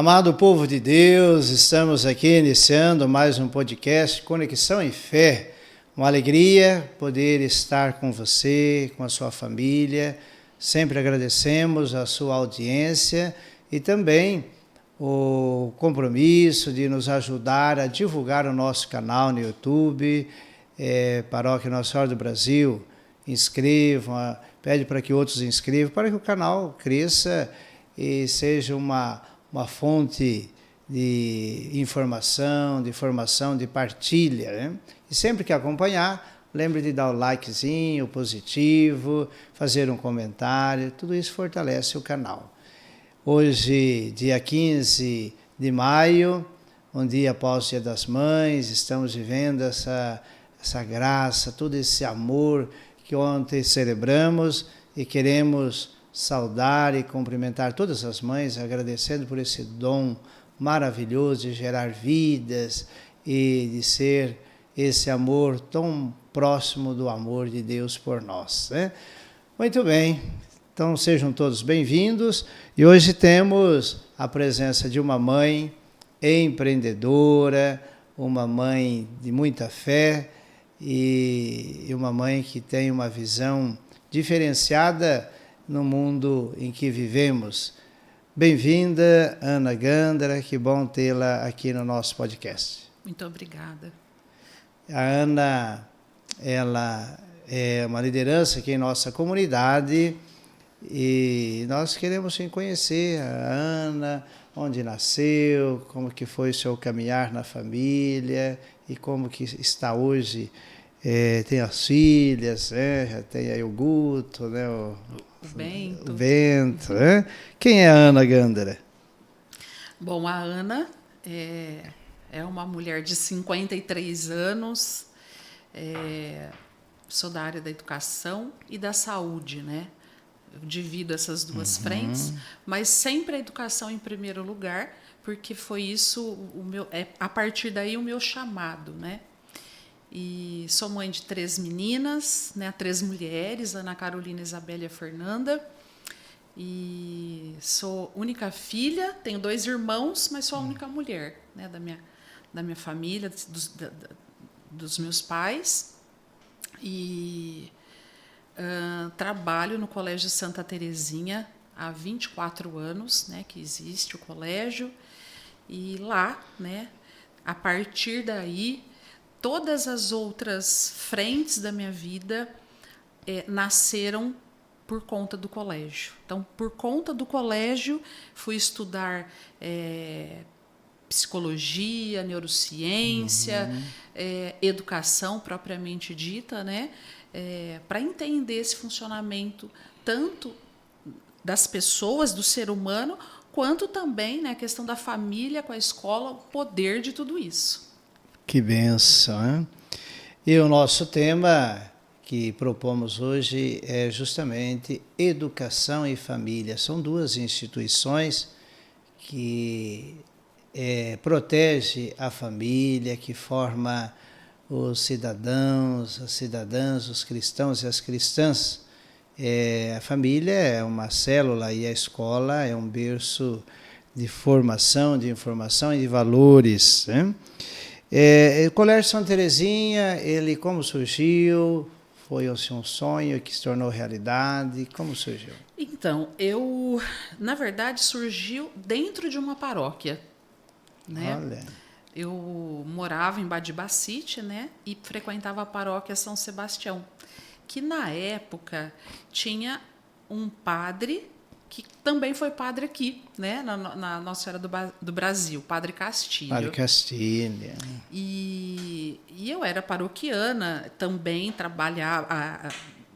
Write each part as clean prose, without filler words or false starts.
Amado povo de Deus, estamos aqui iniciando mais um podcast Conexão em Fé. Uma alegria poder estar com você, com a sua família. Sempre agradecemos a sua audiência e também o compromisso de nos ajudar a divulgar o nosso canal no YouTube, Paróquia Nossa Senhora do Brasil. Inscrevam, pede para que outros inscrevam, para que o canal cresça e seja uma fonte de informação, de formação, de partilha, né? E sempre que acompanhar, lembre de dar o likezinho positivo, fazer um comentário, tudo isso fortalece o canal. Hoje, dia 15 de maio, um dia após o Dia das Mães, estamos vivendo essa graça, todo esse amor que ontem celebramos e queremos saudar e cumprimentar todas as mães, agradecendo por esse dom maravilhoso de gerar vidas e de ser esse amor tão próximo do amor de Deus por nós, né? Muito bem, então sejam todos bem-vindos e hoje temos a presença de uma mãe empreendedora, uma mãe de muita fé e uma mãe que tem uma visão diferenciada no mundo em que vivemos. Bem-vinda, Ana Gândara, que bom tê-la aqui no nosso podcast. Muito obrigada. A Ana, ela é uma liderança aqui em nossa comunidade e nós queremos conhecer a Ana, onde nasceu, como que foi o seu caminhar na família e como que está hoje. Tem as filhas, já tem aí o Guto, né, o Bento. Né? Quem é a Ana Gândara? Bom, a Ana é uma mulher de 53 anos, sou da área da educação e da saúde, né? Eu divido essas duas frentes, mas sempre a educação em primeiro lugar, porque foi isso, a partir daí o meu chamado, né? E sou mãe de 3 meninas, né, 3 mulheres, Ana Carolina, Isabela e a Fernanda. E sou única filha, tenho 2 irmãos, mas sou a única mulher, né, da minha família, dos meus pais. E trabalho no Colégio Santa Terezinha há 24 anos, né, que existe o colégio. E lá, né, a partir daí, todas as outras frentes da minha vida nasceram por conta do colégio. Então, por conta do colégio, fui estudar psicologia, neurociência, educação propriamente dita, né? Para entender esse funcionamento tanto das pessoas, do ser humano, quanto também, né, a questão da família com a escola, o poder de tudo isso. Que bênção, hein? E o nosso tema que propomos hoje é justamente educação e família. São 2 instituições que protegem a família, que forma os cidadãos, as cidadãs, os cristãos e as cristãs. A família é uma célula e a escola é um berço de formação, de informação e de valores, né? O Colégio Santa Terezinha, ele como surgiu? Foi um sonho que se tornou realidade? Como surgiu? Então, na verdade, surgiu dentro de uma paróquia, né? Olha. Eu morava em Badibacite, né? E frequentava a paróquia São Sebastião, que na época tinha um padre que também foi padre aqui, né, na Nossa Senhora do Brasil, Padre Castilho. Padre Castilho. E eu era paroquiana, também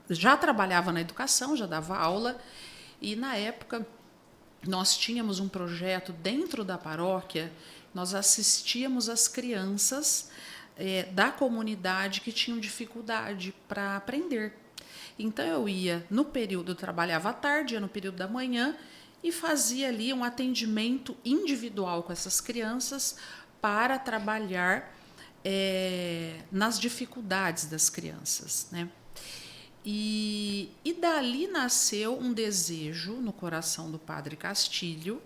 já trabalhava na educação, já dava aula, e na época nós tínhamos um projeto dentro da paróquia, nós assistíamos as crianças da comunidade que tinham dificuldade para aprender. Então, eu trabalhava à tarde, ia no período da manhã, e fazia ali um atendimento individual com essas crianças para trabalhar nas dificuldades das crianças, né? E dali nasceu um desejo no coração do Padre Castilho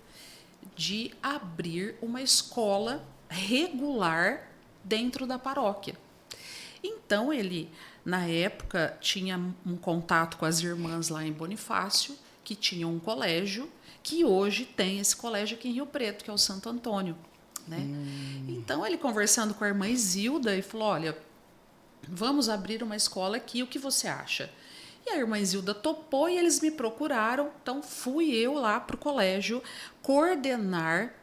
de abrir uma escola regular dentro da paróquia. Então, ele, na época, tinha um contato com as irmãs lá em Bonifácio, que tinham um colégio, que hoje tem esse colégio aqui em Rio Preto, que é o Santo Antônio, né? Então, ele conversando com a irmã Isilda, e falou, olha, vamos abrir uma escola aqui, o que você acha? E a irmã Isilda topou e eles me procuraram, então fui eu lá para o colégio coordenar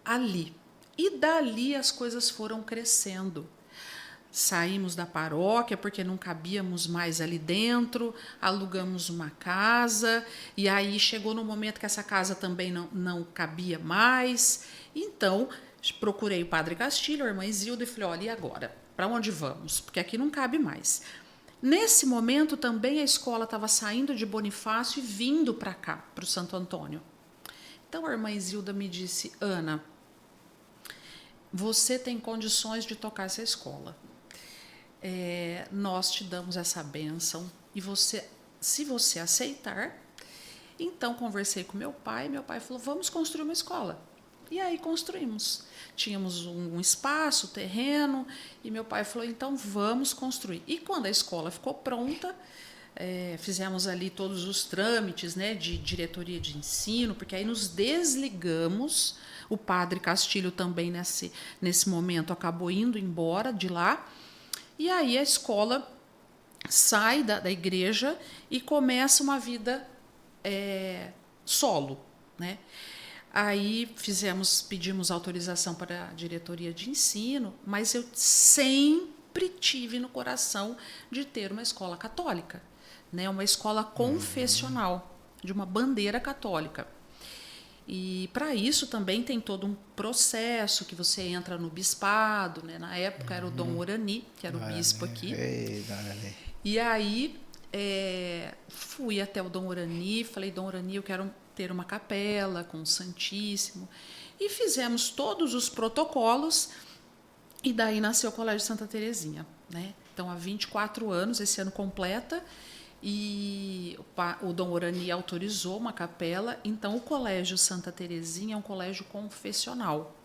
ali. E dali as coisas foram crescendo. Saímos da paróquia porque não cabíamos mais ali dentro, alugamos uma casa, e aí chegou no momento que essa casa também não cabia mais. Então, procurei o Padre Castilho, a irmã Isilda, e falei, olha, e agora? Para onde vamos? Porque aqui não cabe mais. Nesse momento também a escola estava saindo de Bonifácio e vindo para cá, para o Santo Antônio. Então a irmã Isilda me disse, Ana, você tem condições de tocar essa escola. Nós te damos essa bênção e você, se você aceitar, então conversei com meu pai falou, vamos construir uma escola. E aí construímos. Tínhamos um espaço, terreno, e meu pai falou, então vamos construir. E quando a escola ficou pronta, fizemos ali todos os trâmites, né, de diretoria de ensino, porque aí nos desligamos. O Padre Castilho também, nesse momento, acabou indo embora de lá. E aí a escola sai da igreja e começa uma vida solo, né? Aí pedimos autorização para a diretoria de ensino, mas eu sempre tive no coração de ter uma escola católica, né? Uma escola confessional, de uma bandeira católica. E para isso também tem todo um processo que você entra no bispado, né? Na época era o Dom Orani, que era o bispo aqui. E aí fui até o Dom Orani, falei, Dom Orani, eu quero ter uma capela com o Santíssimo. E fizemos todos os protocolos, e daí nasceu o Colégio Santa Terezinha, né? Então, há 24 anos, esse ano completa, e o Dom Orani autorizou uma capela. Então, o Colégio Santa Terezinha é um colégio confessional.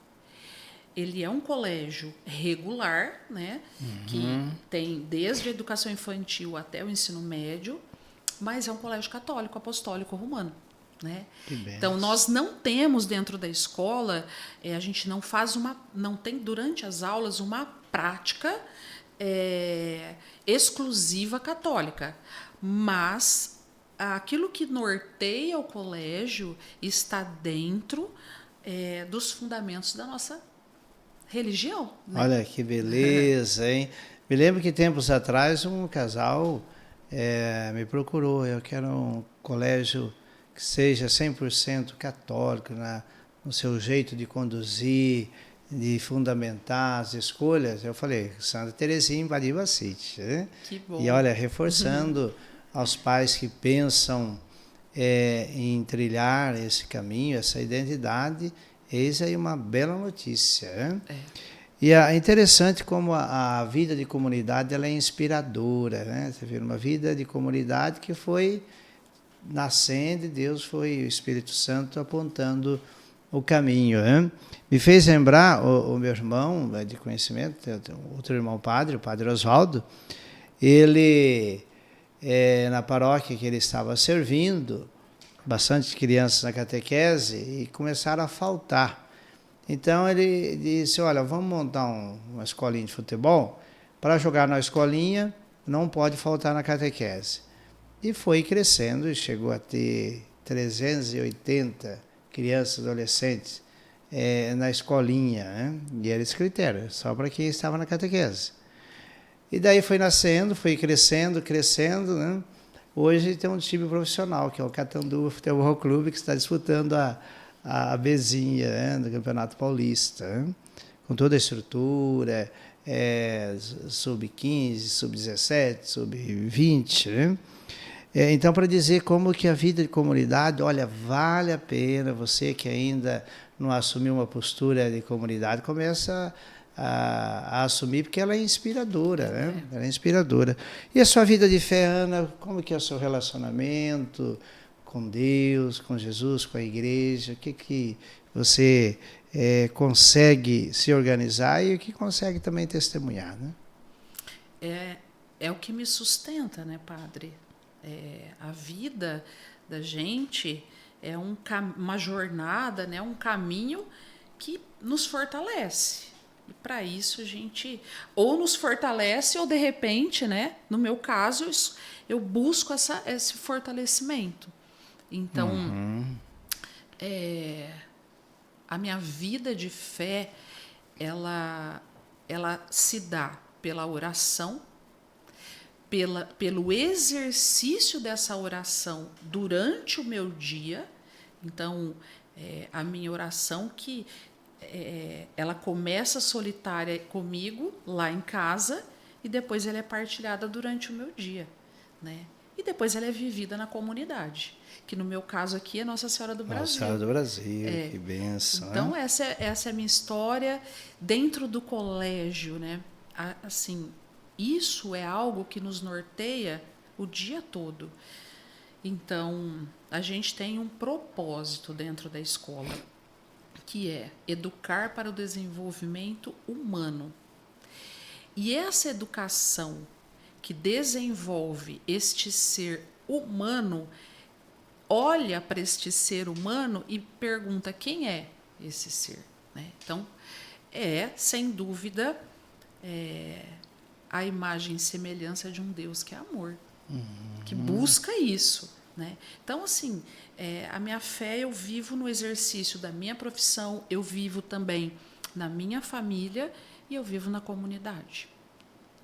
Ele é um colégio regular, né? Que tem desde a educação infantil até o ensino médio, mas é um colégio católico, apostólico, romano, né? Então, nós não temos dentro da escola, a gente não tem durante as aulas uma prática exclusiva católica, mas aquilo que norteia o colégio está dentro dos fundamentos da nossa religião, né? Olha que beleza, hein? Me lembro que tempos atrás um casal me procurou, eu quero um colégio que seja 100% católico no seu jeito de conduzir, de fundamentar as escolhas. Eu falei, Santa Terezinha em Bariba City, né? Que bom. E olha, reforçando aos pais que pensam em trilhar esse caminho, essa identidade, eis aí uma bela notícia, né? E é interessante como a vida de comunidade ela é inspiradora, né? Você vê uma vida de comunidade que foi nascendo e Deus foi, o Espírito Santo, apontando o caminho, né? Me fez lembrar o meu irmão de conhecimento, outro irmão padre, o Padre Oswaldo. Ele, na paróquia que ele estava servindo, bastante crianças na catequese e começaram a faltar. Então ele disse, olha, vamos montar uma escolinha de futebol, para jogar na escolinha não pode faltar na catequese. E foi crescendo e chegou a ter 380 crianças e adolescentes na escolinha, né? E era esse critério, só para quem estava na catequese. E daí foi nascendo, foi crescendo, né? Hoje tem um time profissional, que é o Catanduva Futebol Clube, que está disputando a Bzinha, né, do Campeonato Paulista, né? Com toda a estrutura, sub-15, sub-17, sub-20, né? Então, para dizer como que a vida de comunidade, olha, vale a pena, você que ainda não assumiu uma postura de comunidade, começa a assumir, porque ela é inspiradora, né? Ela é inspiradora. E a sua vida de fé, Ana, como que é o seu relacionamento? com Deus, com Jesus, com a igreja? O que você consegue se organizar e o que consegue também testemunhar, né? É o que me sustenta, né, padre? A vida da gente é uma jornada, né, um caminho que nos fortalece. E para isso a gente ou nos fortalece ou de repente, né, no meu caso, eu busco esse fortalecimento. Então, a minha vida de fé, ela se dá pela oração, pelo exercício dessa oração durante o meu dia. Então, a minha oração ela começa solitária comigo lá em casa e depois ela é partilhada durante o meu dia, né? E depois ela é vivida na comunidade, que no meu caso aqui é Nossa Senhora do Brasil. Nossa Senhora do Brasil, que bênção. Então, essa é a minha história dentro do colégio, né? Assim, isso é algo que nos norteia o dia todo. Então, a gente tem um propósito dentro da escola, que é educar para o desenvolvimento humano. E essa educação que desenvolve este ser humano, olha para este ser humano e pergunta quem é esse ser, né? Então, sem dúvida, a imagem e semelhança de um Deus que é amor, que busca isso, né? Então, assim, a minha fé eu vivo no exercício da minha profissão, eu vivo também na minha família e eu vivo na comunidade,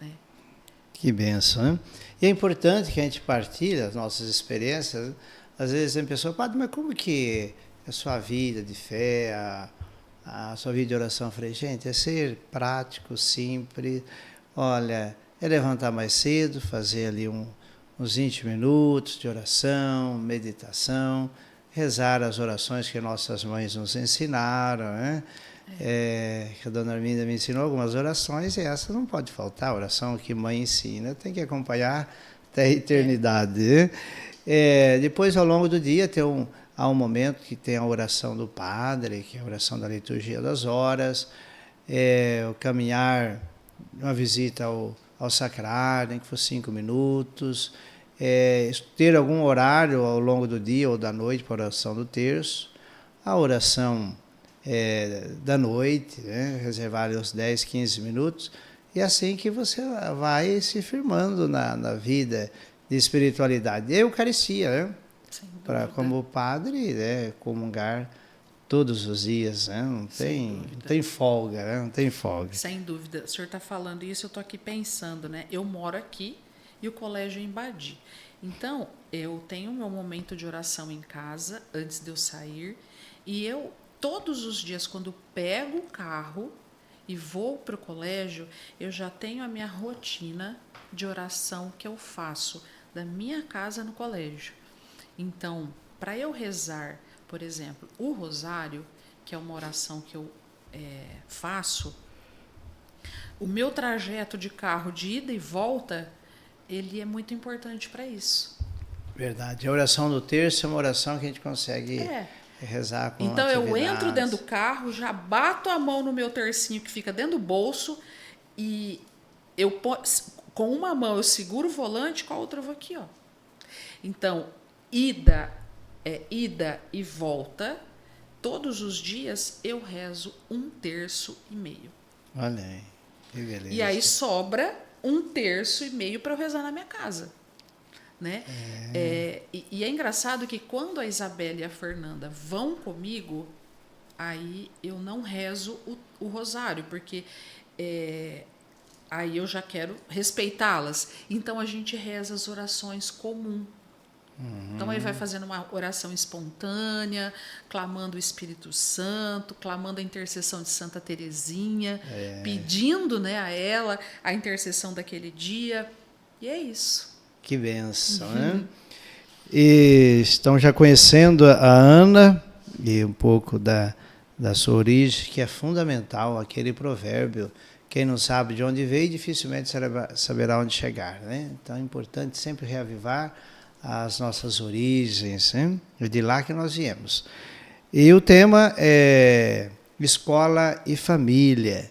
né? Que bênção, né? E é importante que a gente partilhe as nossas experiências. Às vezes a pessoa, padre, mas como que é a sua vida de fé, a sua vida de oração? Eu falei, gente, é ser prático, simples. Olha, é levantar mais cedo, fazer ali uns 20 minutos de oração, meditação, rezar as orações que nossas mães nos ensinaram, né? Que a dona Arminda me ensinou algumas orações e essa não pode faltar. A oração que mãe ensina tem que acompanhar até a eternidade. Depois, ao longo do dia, há um momento que tem a oração do padre, que é a oração da liturgia das horas, o caminhar, uma visita ao sacrário, nem que for 5 minutos, ter algum horário ao longo do dia ou da noite para a oração do terço, a oração da noite, né? Reservar uns 10, 15 minutos, e assim que você vai se firmando na vida de espiritualidade. E a Eucaristia, né? Como padre, né? Comungar todos os dias, né? Não tem folga, né? Não tem folga. Sem dúvida. O senhor está falando isso, eu estou aqui pensando, né? Eu moro aqui e o colégio é em Badi. Então, eu tenho meu momento de oração em casa, antes de eu sair, e eu, todos os dias, quando pego o carro e vou para o colégio, eu já tenho a minha rotina de oração que eu faço da minha casa no colégio. Então, para eu rezar, por exemplo, o rosário, que é uma oração que eu faço, o meu trajeto de carro de ida e volta, ele é muito importante para isso. Verdade. A oração do terço é uma oração que a gente consegue rezar com então eu entro atividades. dentro do carro, já bato a mão no meu tercinho que fica dentro do bolso e com uma mão eu seguro o volante, com a outra eu vou aqui, ó. Então, ida e volta, todos os dias eu rezo 1 terço e meio. Olha aí, que beleza. E aí sobra 1 terço e meio para eu rezar na minha casa, né? E é engraçado que quando a Isabela e a Fernanda vão comigo, aí eu não rezo o rosário, porque aí eu já quero respeitá-las. Então a gente reza as orações comuns. Então aí vai fazendo uma oração espontânea, clamando o Espírito Santo, clamando a intercessão de Santa Teresinha, pedindo, né, a ela a intercessão daquele dia. E é isso. Que bênção, né? E estão já conhecendo a Ana e um pouco da sua origem, que é fundamental, aquele provérbio: quem não sabe de onde veio, dificilmente saberá onde chegar, né? Então é importante sempre reavivar as nossas origens, né? É de lá que nós viemos. E o tema é escola e família.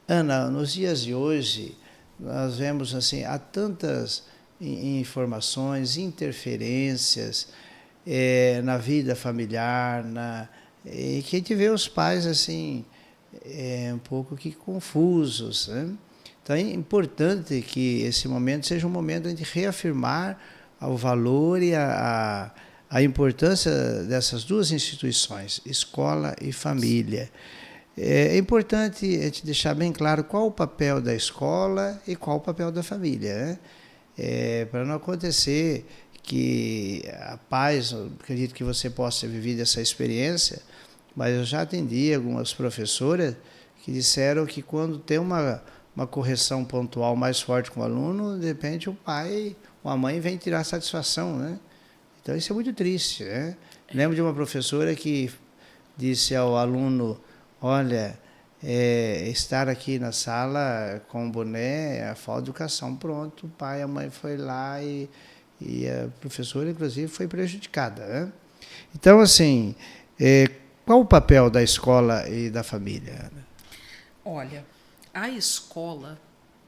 Ana, nos dias de hoje, nós vemos assim, há tantas informações, interferências na vida familiar, e que a gente vê os pais assim, um pouco que confusos, né? Então é importante que esse momento seja um momento de reafirmar o valor e a importância dessas duas instituições, escola e família. É importante a gente deixar bem claro qual o papel da escola e qual o papel da família, né? Para não acontecer que a paz, acredito que você possa ter vivido essa experiência, mas eu já atendi algumas professoras que disseram que quando tem uma correção pontual mais forte com o aluno, de repente o pai ou a mãe vem tirar satisfação, né? Então isso é muito triste, né? Lembro de uma professora que disse ao aluno: olha, estar aqui na sala com o boné é a falta de educação. Pronto, o pai e a mãe foi lá e a professora, inclusive, foi prejudicada, né? Então, assim, qual o papel da escola e da família, Ana? Olha, a escola,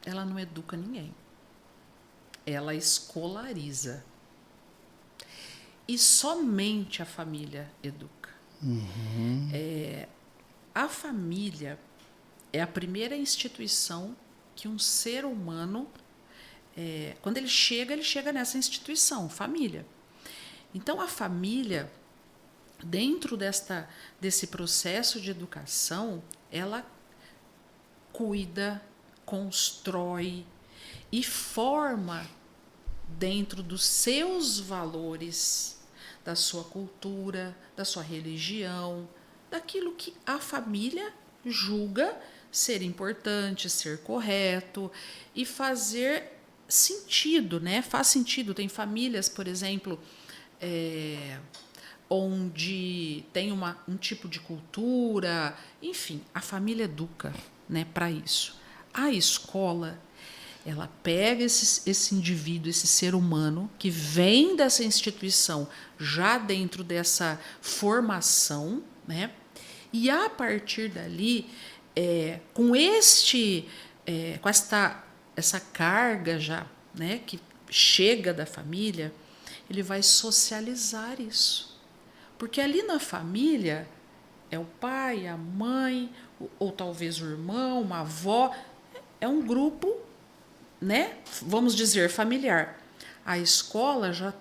ela não educa ninguém. Ela escolariza. E somente a família educa. Uhum. A família é a primeira instituição que um ser humano, quando ele chega nessa instituição, família. Então, a família, dentro desse processo de educação, ela cuida, constrói e forma dentro dos seus valores, da sua cultura, da sua religião, daquilo que a família julga ser importante, ser correto e fazer sentido, né? Faz sentido. Tem famílias, por exemplo, onde tem um tipo de cultura, enfim, a família educa, né, para isso. A escola, ela pega esse indivíduo, esse ser humano que vem dessa instituição já dentro dessa formação, né? E a partir dali, com essa carga já, né, que chega da família, ele vai socializar isso. Porque ali na família é o pai, a mãe, ou talvez o irmão, uma avó, é um grupo, né, vamos dizer, familiar. A escola já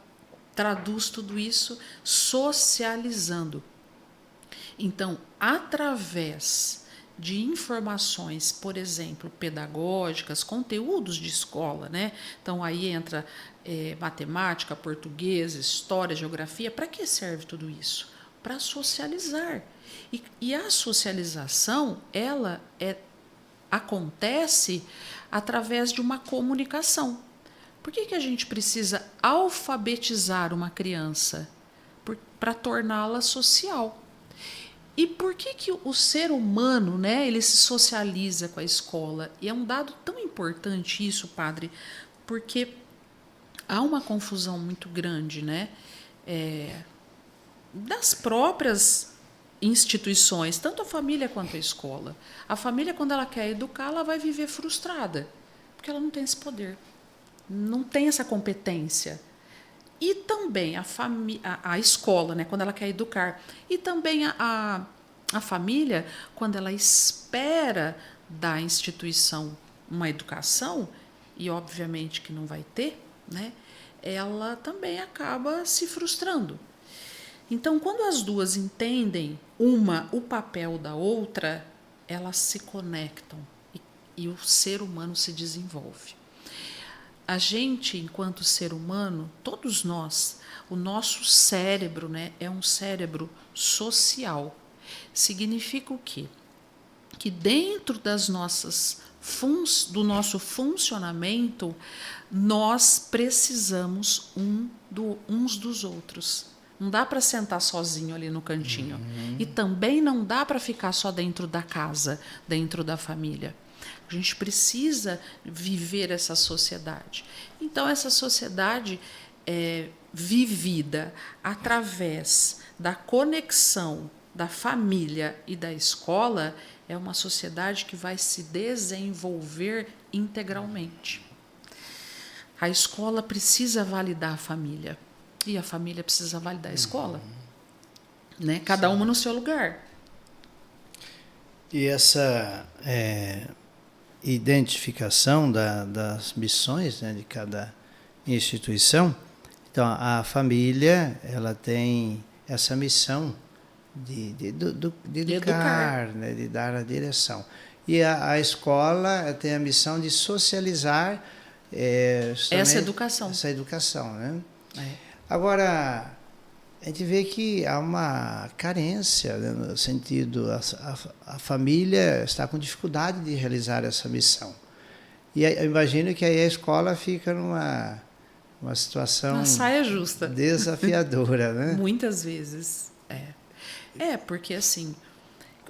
traduz tudo isso socializando. Então, através de informações, por exemplo, pedagógicas, conteúdos de escola, né? Então, aí entra matemática, português, história, geografia. Para que serve tudo isso? Para socializar. E a socialização, ela acontece através de uma comunicação. Por que a gente precisa alfabetizar uma criança? Para torná-la social. E por que o ser humano, né, ele se socializa com a escola? E é um dado tão importante isso, padre, porque há uma confusão muito grande, né, das próprias instituições, tanto a família quanto a escola. A família, quando ela quer educar, ela vai viver frustrada, porque ela não tem esse poder, não tem essa competência. E também a escola, né, quando ela quer educar. E também a família, quando ela espera da instituição uma educação, e obviamente que não vai ter, né, ela também acaba se frustrando. Então, quando as duas entendem o papel da outra, elas se conectam e o ser humano se desenvolve. A gente, enquanto ser humano, todos nós, o nosso cérebro, né, é um cérebro social. Significa o quê? Que dentro das do nosso funcionamento, nós precisamos uns dos outros. Não dá para sentar sozinho ali no cantinho. Uhum. E também não dá para ficar só dentro da casa, dentro da família. A gente precisa viver essa sociedade. Então, essa sociedade, vivida através da conexão da família e da escola, é uma sociedade que vai se desenvolver integralmente. A escola precisa validar a família e a família precisa validar a escola, né? Cada uma no seu lugar. E essa identificação das missões, né, de cada instituição, então a família ela tem essa missão de educar, né, de dar a direção. E a escola tem a missão de socializar essa educação. Essa educação, né? É. Agora, a gente vê que há uma carência, né, no sentido, a família está com dificuldade de realizar essa missão. E eu imagino que aí a escola fica numa situação uma saia justa, desafiadora, né? Muitas vezes, porque assim,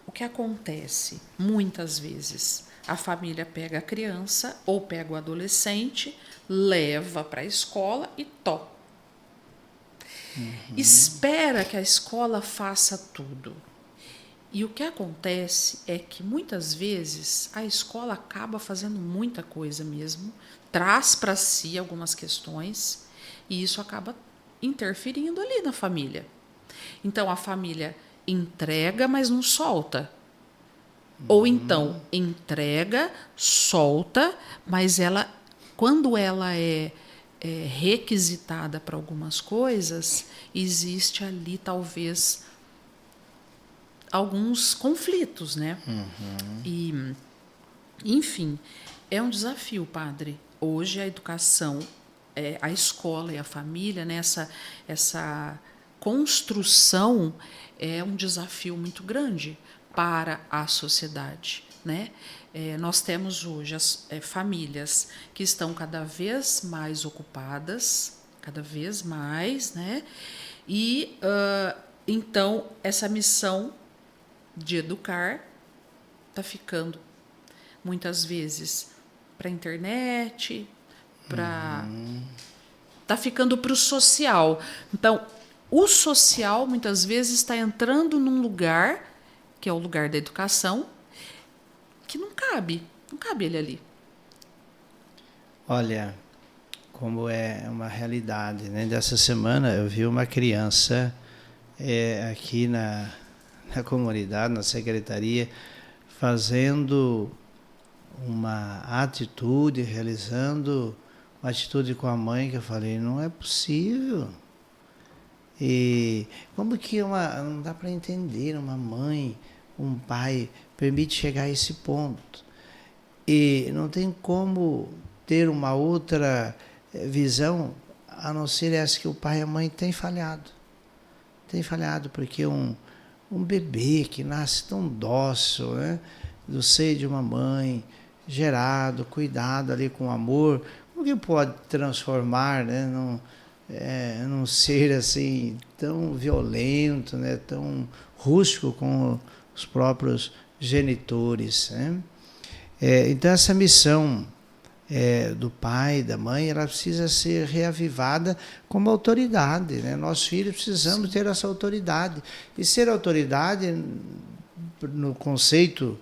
o que acontece muitas vezes, a família pega a criança ou pega o adolescente, leva para a escola e toca. Espera que a escola faça tudo. E o que acontece é que muitas vezes a escola acaba fazendo muita coisa mesmo, traz para si algumas questões e isso acaba interferindo ali na família. Então a família entrega, mas não solta. Ou então entrega, solta, mas ela, quando ela é requisitada para algumas coisas, existe ali talvez alguns conflitos, né? E, enfim, é um desafio, padre. Hoje a educação, a escola e a família, né? Essa construção é um desafio muito grande para a sociedade, né? Nós temos hoje as famílias que estão cada vez mais ocupadas, cada vez mais, né? E então essa missão de educar está ficando muitas vezes para a internet, está ficando para o social. Então o social muitas vezes está entrando num lugar que é o lugar da educação, que não cabe ele ali. Olha, como é uma realidade, né? Dessa semana eu vi uma criança aqui na comunidade, na secretaria, fazendo uma atitude, realizando uma atitude com a mãe que eu falei, não é possível. E como que não dá para entender uma mãe, um pai permite chegar a esse ponto. E não tem como ter uma outra visão, a não ser essa que o pai e a mãe têm falhado. Tem falhado porque um bebê que nasce tão dócil, né, do seio de uma mãe, gerado, cuidado ali com amor, como que pode transformar, né, num ser assim tão violento, né, tão rústico com os próprios genitores, né? Então essa missão do pai, da mãe, ela precisa ser reavivada como autoridade, né? Nós filhos precisamos ter essa autoridade. E ser autoridade, no conceito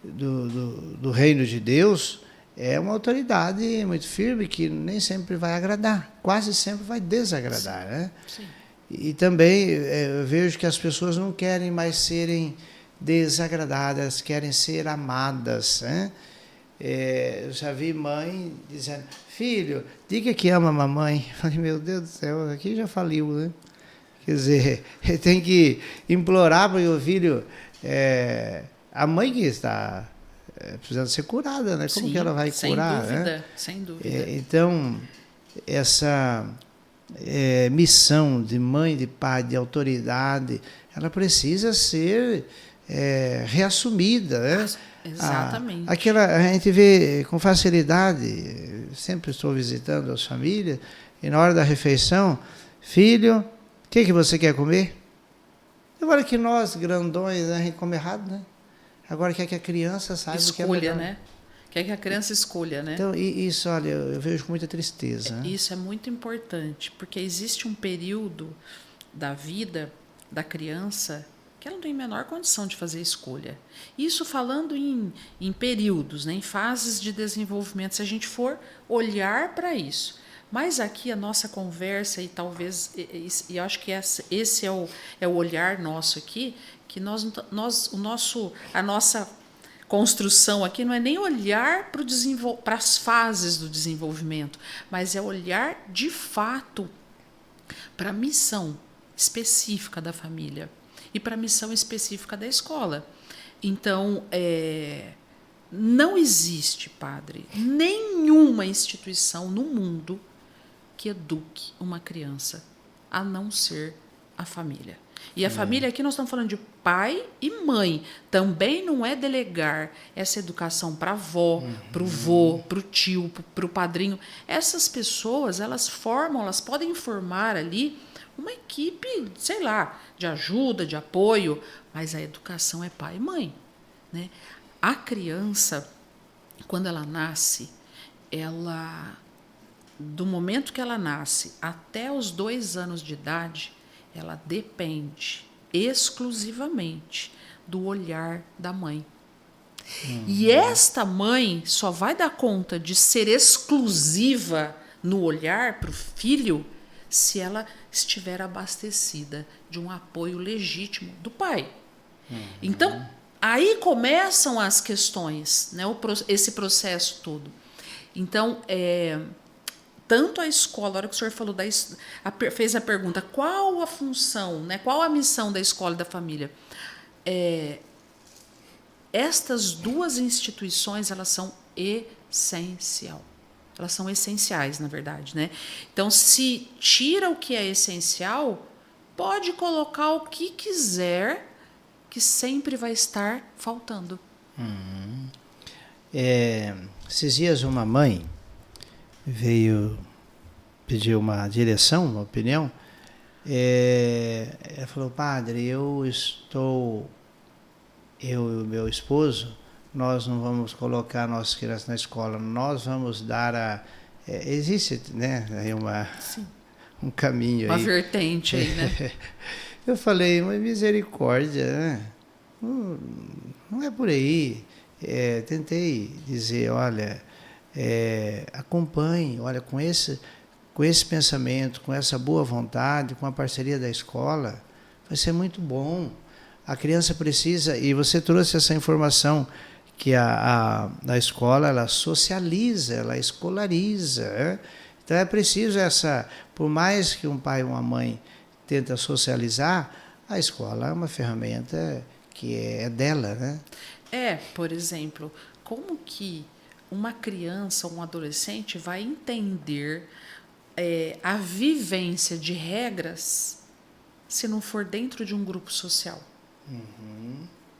do reino de Deus, é uma autoridade muito firme que nem sempre vai agradar, quase sempre vai desagradar, né? Sim. E também eu vejo que as pessoas não querem mais serem desagradadas, querem ser amadas, né? Eu já vi mãe dizendo, filho, diga que ama a mamãe. Eu falei, meu Deus do céu, aqui já faliu, né? Quer dizer, tem que implorar para o filho, a mãe que está precisando ser curada, né? Como que ela vai curar? Sem dúvida, né? Sem dúvida. Então, essa missão de mãe, de pai, de autoridade, ela precisa ser reassumida, né? Exatamente. A gente vê com facilidade, sempre estou visitando as famílias, e na hora da refeição, filho, o que você quer comer? Agora que nós, grandões, a gente come errado, né? Agora quer que a criança saiba o que é melhor. Né? quer que a criança escolha, né? Então, isso, olha, eu vejo com muita tristeza. Né? Isso é muito importante, porque existe um período da vida da criança que ela não tem a menor condição de fazer escolha. Isso falando em períodos, né, em fases de desenvolvimento, se a gente for olhar para isso. Mas aqui a nossa conversa, e talvez, e eu acho que esse é o olhar nosso aqui, que a nossa construção aqui não é nem olhar para as fases do desenvolvimento, mas é olhar de fato para a missão específica da família e para a missão específica da escola. Então, não existe, padre, nenhuma instituição no mundo que eduque uma criança a não ser a família. E a família, aqui nós estamos falando de pai e mãe. Também não é delegar essa educação para a avó, para o vô, para o tio, para o padrinho. Essas pessoas, elas podem formar ali uma equipe, sei lá, de ajuda, de apoio, mas a educação é pai e mãe, né? A criança, quando ela nasce, do momento que ela nasce até os 2 anos de idade, ela depende exclusivamente do olhar da mãe. E esta mãe só vai dar conta de ser exclusiva no olhar para o filho se ela estiver abastecida de um apoio legítimo do pai. Então, aí começam as questões, né, esse processo todo. Então, tanto a escola, a hora que o senhor falou, fez a pergunta, qual a função, né, qual a missão da escola e da família? Estas duas instituições, elas são Elas são essenciais, na verdade, né? Então, se tira o que é essencial, pode colocar o que quiser, que sempre vai estar faltando. Esses dias uma mãe veio pedir uma direção, uma opinião. Ela falou, padre, eu e o meu esposo, nós não vamos colocar nossas crianças na escola, nós vamos dar existe, né, aí um caminho uma aí. Uma vertente aí, né? Eu falei, mas misericórdia, né? Não é por aí. Tentei dizer, olha, acompanhe, olha, com esse pensamento, com essa boa vontade, com a parceria da escola, vai ser muito bom. A criança precisa, e você trouxe essa informação, que a escola, ela socializa, ela escolariza. Né? Então é preciso por mais que um pai e uma mãe tenta socializar, a escola é uma ferramenta que é dela, né? Por exemplo, como que uma criança ou um adolescente vai entender a vivência de regras se não for dentro de um grupo social?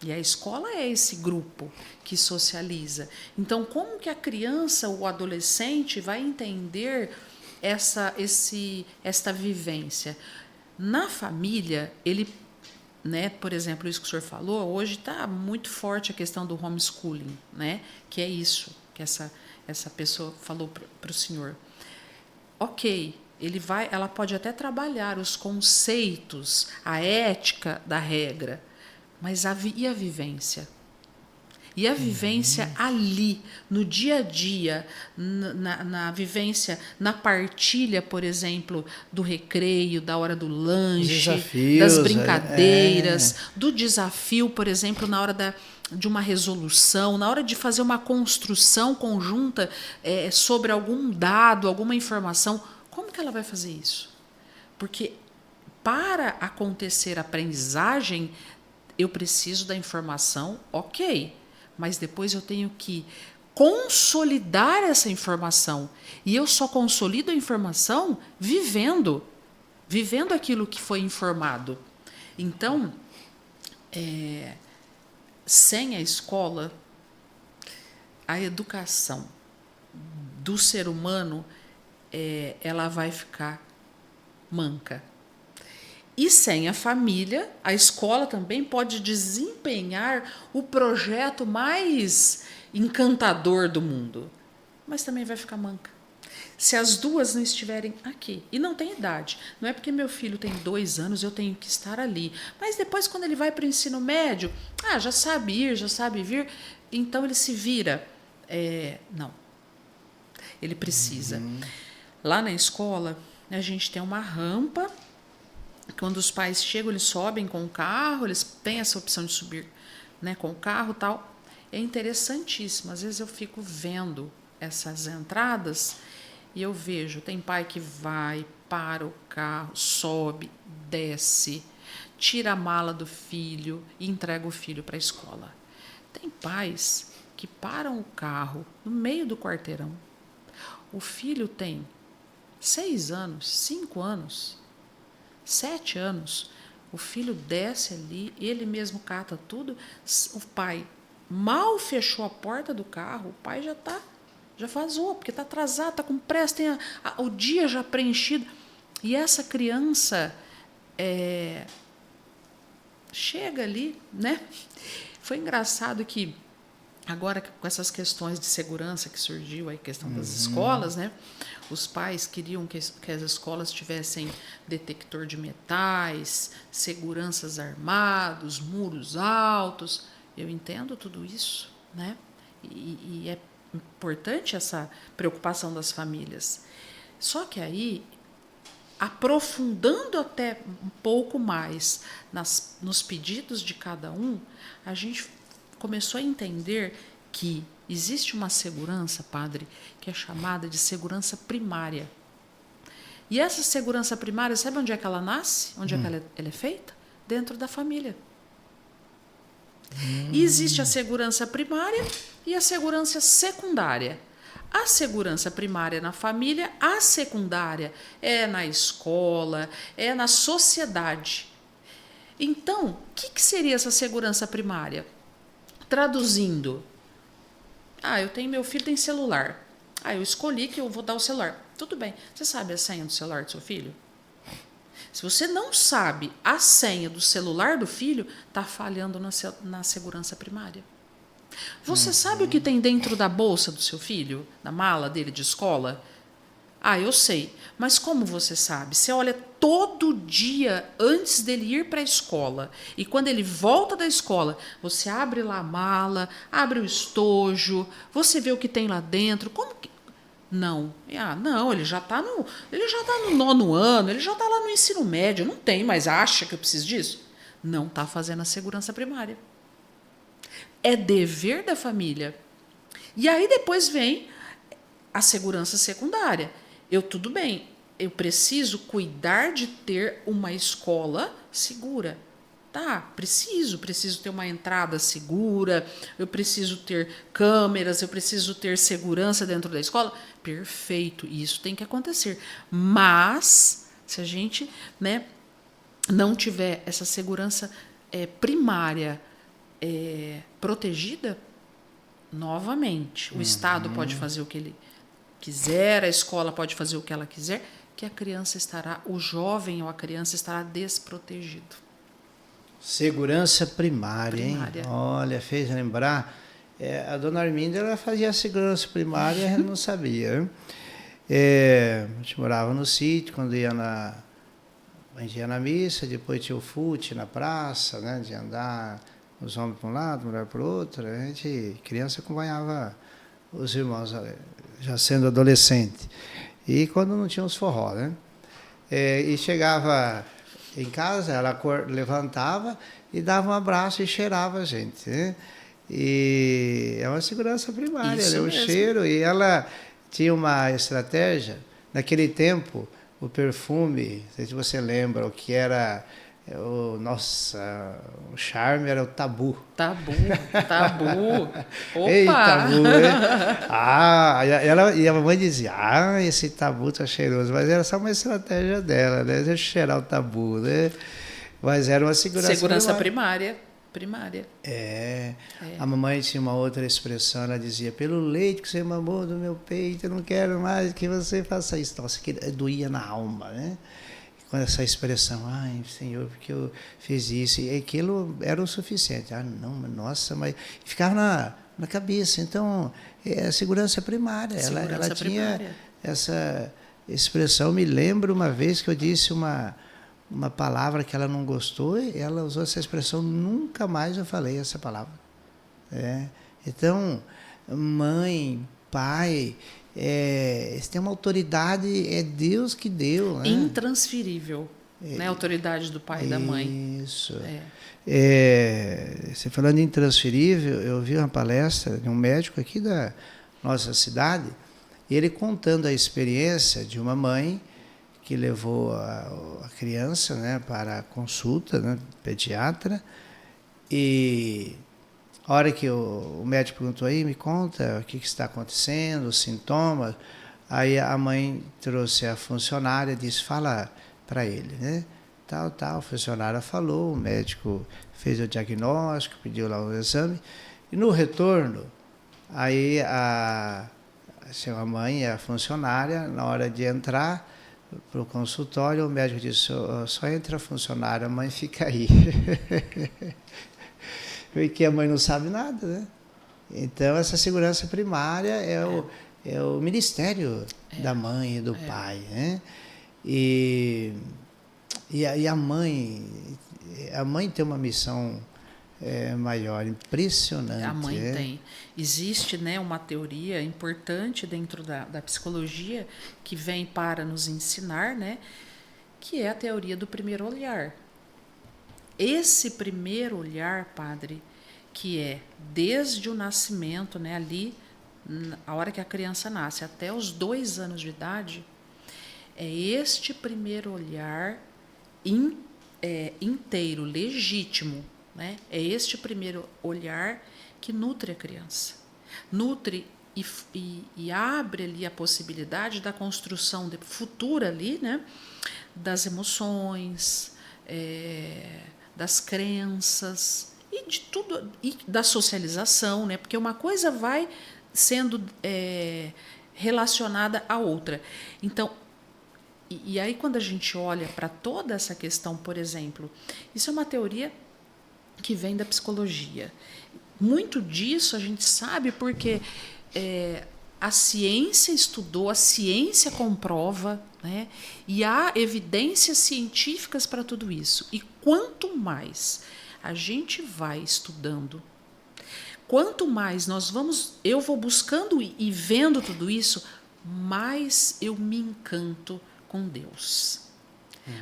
E a escola é esse grupo que socializa. Então, como que a criança ou o adolescente vai entender esta vivência? Na família, né, por exemplo, isso que o senhor falou, hoje está muito forte a questão do homeschooling, né, que é isso que essa pessoa falou para o senhor. Ok, ela pode até trabalhar os conceitos, a ética da regra, mas e a vivência? E a vivência ali, no dia a dia, na vivência, na partilha, por exemplo, do recreio, da hora do lanche, das brincadeiras, do desafio, por exemplo, na hora de uma resolução, na hora de fazer uma construção conjunta sobre algum dado, alguma informação. Como que ela vai fazer isso? Porque para acontecer a aprendizagem, eu preciso da informação, ok, mas depois eu tenho que consolidar essa informação. E eu só consolido a informação vivendo aquilo que foi informado. Então, sem a escola, a educação do ser humano, ela vai ficar manca. E sem a família, a escola também pode desempenhar o projeto mais encantador do mundo, mas também vai ficar manca. Se as duas não estiverem aqui, e não tem idade, não é porque meu filho tem 2 anos eu tenho que estar ali, mas depois quando ele vai para o ensino médio, já sabe ir, já sabe vir, então ele se vira. Não, ele precisa. Lá na escola, a gente tem uma rampa, quando os pais chegam, eles sobem com o carro, eles têm essa opção de subir, né, com o carro e tal. É interessantíssimo, às vezes eu fico vendo essas entradas e eu vejo, tem pai que vai, para o carro, sobe, desce, tira a mala do filho e entrega o filho para a escola. Tem pais que param o carro no meio do quarteirão. O filho tem 6 anos, 5 anos, 7 anos. O filho desce ali, ele mesmo cata tudo. O pai mal fechou a porta do carro, o pai já vazou, porque está atrasado, está com pressa, tem o dia já preenchido. E essa criança chega ali, né? Foi engraçado que agora com essas questões de segurança que surgiu, a questão das escolas, né? Os pais queriam que as escolas tivessem detector de metais, seguranças armados, muros altos. Eu entendo tudo isso, né? E é importante essa preocupação das famílias. Só que aí, aprofundando até um pouco mais nos pedidos de cada um, a gente começou a entender que existe uma segurança, padre, que é chamada de segurança primária. E essa segurança primária, sabe onde é que ela nasce? Onde é que ela é feita? Dentro da família. E existe a segurança primária e a segurança secundária. A segurança primária é na família, a secundária é na escola, é na sociedade. Então, o que seria essa segurança primária? Traduzindo, meu filho tem celular. Eu escolhi que eu vou dar o celular. Tudo bem, você sabe a senha do celular do seu filho? Se você não sabe a senha do celular do filho, está falhando na segurança primária. Você sabe o que tem dentro da bolsa do seu filho, da mala dele de escola? Eu sei. Mas como você sabe? Você olha todo dia antes dele ir para a escola. E quando ele volta da escola, você abre lá a mala, abre o estojo, você vê o que tem lá dentro. Como que... Não. Não, ele já está no 9º ano, ele já está lá no ensino médio, não tem, mas acha que eu preciso disso? Não está fazendo a segurança primária. É dever da família. E aí depois vem a segurança secundária. Tudo bem, eu preciso cuidar de ter uma escola segura. Preciso ter uma entrada segura, eu preciso ter câmeras, eu preciso ter segurança dentro da escola. Perfeito, isso tem que acontecer. Mas, se a gente, né, não tiver essa segurança primária protegida, novamente, o Estado pode fazer o que ele quiser, a escola pode fazer o que ela quiser, que o jovem ou a criança estará desprotegido. Segurança primária, hein? Olha, fez lembrar. A dona Arminda, ela fazia a segurança primária e a gente não sabia. A gente morava no sítio, quando a gente ia na missa, depois tinha o fute na praça, né, de andar os homens para um lado, mulher para o outro. A gente, criança, acompanhava os irmãos, já sendo adolescente. E quando não tinha os forró, né? E chegava em casa, ela levantava e dava um abraço e cheirava a gente, né? E é uma segurança primária, né? O cheiro. E ela tinha uma estratégia. Naquele tempo, o perfume, não sei se você lembra, o que era... o charme era o tabu. Tabu. Opa! Ei, tabu, né? E a mamãe dizia, esse tabu tá cheiroso. Mas era só uma estratégia dela, né? Deixa eu cheirar o tabu, né? Mas era uma segurança primária. A mamãe tinha uma outra expressão, ela dizia, pelo leite que você mamou do meu peito, eu não quero mais que você faça isso. Nossa, que doía na alma, né? Com essa expressão, Senhor, porque eu fiz isso, e aquilo era o suficiente. Nossa, mas ficava na cabeça. Então, é a segurança primária. Ela tinha essa expressão. Me lembro uma vez que eu disse uma palavra que ela não gostou, e ela usou essa expressão, nunca mais eu falei essa palavra. Então, mãe, pai, tem uma autoridade, é Deus que deu. Né? Intransferível, né? A autoridade do pai e da mãe. Isso. Você falando em intransferível, eu vi uma palestra de um médico aqui da nossa cidade, ele contando a experiência de uma mãe que levou a criança, né, para a consulta, né, pediatra, e a hora que o médico perguntou, aí me conta o que está acontecendo, os sintomas, aí a mãe trouxe a funcionária e disse, fala para ele, né? Tal, a funcionária falou, o médico fez o diagnóstico, pediu lá o exame, e no retorno, aí a mãe e a funcionária, na hora de entrar para o consultório, o médico disse, só entra a funcionária, a mãe fica aí. Porque a mãe não sabe nada, né? Então, essa segurança primária é o ministério da mãe e do pai, né? E a mãe tem uma missão maior, impressionante. A mãe tem. Existe, né, uma teoria importante dentro da psicologia que vem para nos ensinar, né, que é a teoria do primeiro olhar. Esse primeiro olhar, padre, que é desde o nascimento, né, ali, a hora que a criança nasce, até os 2 anos de idade, é este primeiro olhar inteiro, legítimo, né? É este primeiro olhar que nutre a criança. Nutre e abre ali a possibilidade da construção futura ali, né? Das emoções, das crenças e de tudo, e da socialização, né? Porque uma coisa vai sendo relacionada à outra. Então, e aí quando a gente olha para toda essa questão, por exemplo, isso é uma teoria que vem da psicologia. Muito disso a gente sabe porque a ciência estudou, a ciência comprova, né? E há evidências científicas para tudo isso. E quanto mais a gente vai estudando, quanto mais eu vou buscando e vendo tudo isso, mais eu me encanto com Deus.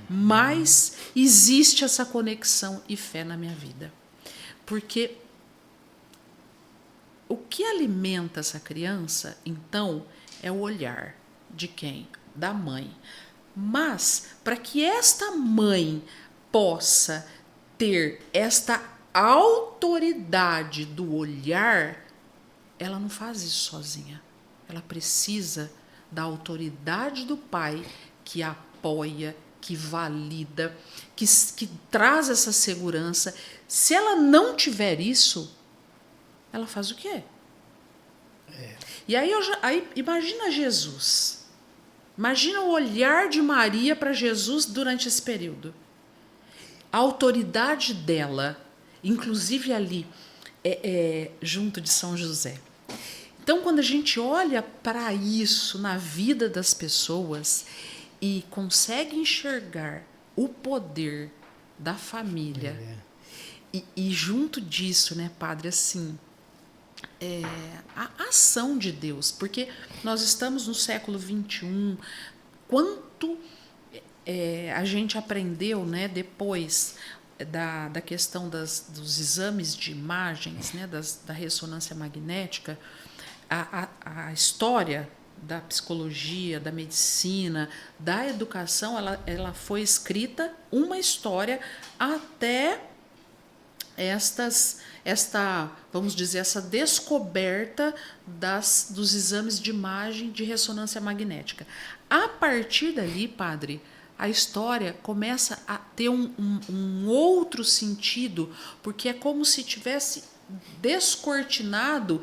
Mais existe essa conexão e fé na minha vida. Porque o que alimenta essa criança, então, é o olhar de quem? Da mãe. Mas, para que esta mãe possa ter esta autoridade do olhar, ela não faz isso sozinha. Ela precisa da autoridade do pai que a apoia, que valida, que traz essa segurança. Se ela não tiver isso, ela faz o quê? E aí imagina Jesus. Imagina o olhar de Maria para Jesus durante esse período. A autoridade dela, inclusive ali, junto de São José. Então, quando a gente olha para isso na vida das pessoas e consegue enxergar o poder da família, e junto disso, né, padre, assim, a ação de Deus, porque nós estamos no século XXI, quanto a gente aprendeu, né, depois da questão dos exames de imagens, né, da ressonância magnética, a história da psicologia, da medicina, da educação, ela foi escrita uma história até vamos dizer, essa descoberta dos exames de imagem de ressonância magnética. A partir dali, padre, a história começa a ter um outro sentido, porque é como se tivesse descortinado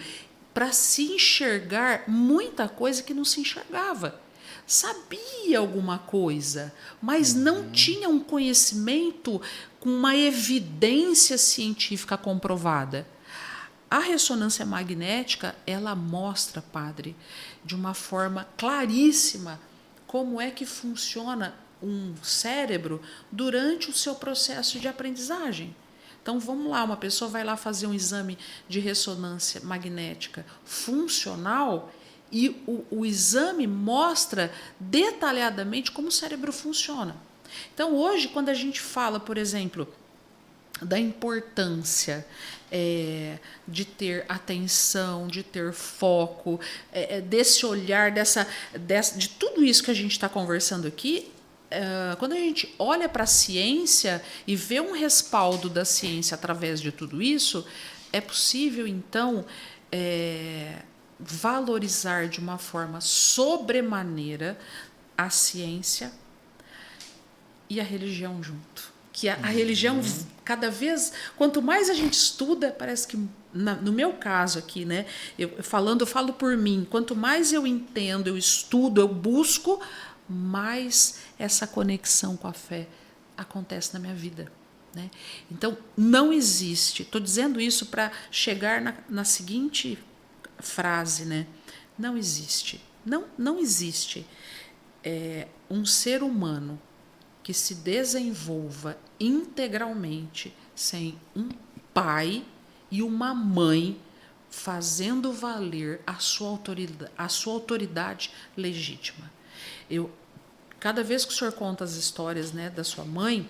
para se enxergar muita coisa que não se enxergava. Sabia alguma coisa, mas não tinha um conhecimento com uma evidência científica comprovada. A ressonância magnética, ela mostra, padre, de uma forma claríssima como é que funciona um cérebro durante o seu processo de aprendizagem. Então, vamos lá, uma pessoa vai lá fazer um exame de ressonância magnética funcional e o exame mostra detalhadamente como o cérebro funciona. Então, hoje, quando a gente fala, por exemplo, da importância de ter atenção, de ter foco, desse olhar, de tudo isso que a gente está conversando aqui, quando a gente olha para a ciência e vê um respaldo da ciência através de tudo isso, é possível, então, valorizar de uma forma sobremaneira a ciência e a religião junto. Que a religião, cada vez, quanto mais a gente estuda, parece que, no meu caso aqui, né, eu falo por mim, quanto mais eu entendo, eu estudo, eu busco, mais essa conexão com a fé acontece na minha vida. Né? Então, não existe, estou dizendo isso para chegar na seguinte frase, né? Não existe, não existe um ser humano que se desenvolva integralmente sem um pai e uma mãe fazendo valer a sua autoridade legítima. Cada vez que o senhor conta as histórias, né, da sua mãe,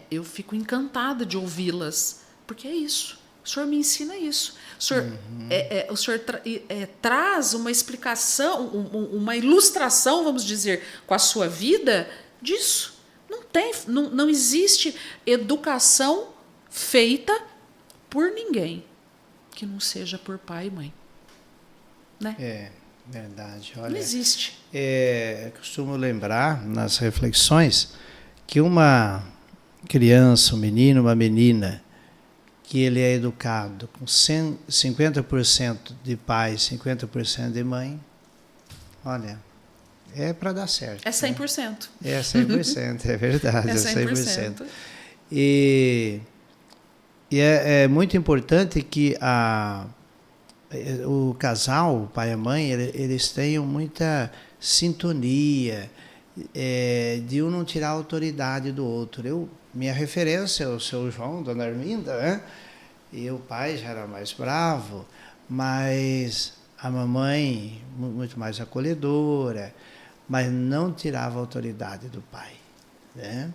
eu fico encantada de ouvi-las, porque é isso. O senhor me ensina isso. O senhor traz uma explicação, uma ilustração, vamos dizer, com a sua vida disso. Não existe educação feita por ninguém que não seja por pai e mãe. Né? Verdade. Olha, não existe. Costumo lembrar nas reflexões que uma criança, um menino, uma menina, que ele é educado com 50% de pai, 50% de mãe, olha, é para dar certo. É 100%. Né? É 100%, é verdade, é 100%. E é muito importante que o casal, o pai e a mãe, eles tenham muita sintonia, de um não tirar a autoridade do outro. Minha referência é o seu João, Dona Arminda, né? E o pai já era mais bravo, mas a mamãe muito mais acolhedora, mas não tirava a autoridade do pai, né?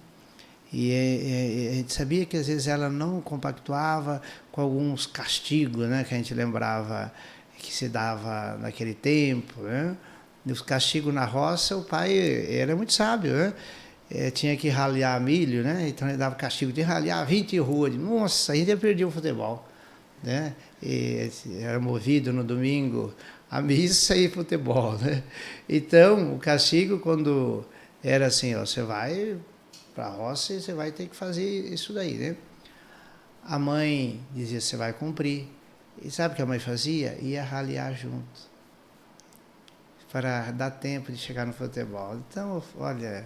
E a gente sabia que às vezes ela não compactuava com alguns castigos, né, que a gente lembrava que se dava naquele tempo, né? E os castigos na roça, o pai era muito sábio, né? Tinha que ralhar milho, né? Então ele dava castigo de ralhar 20 ruas. Nossa, a gente ia perder o futebol, né? E era movido no domingo a missa e futebol, né? Então, o castigo, quando era assim, ó, você vai para a roça e você vai ter que fazer isso daí, né? A mãe dizia, você vai cumprir. E sabe o que a mãe fazia? Ia ralhar junto, para dar tempo de chegar no futebol. Então, olha...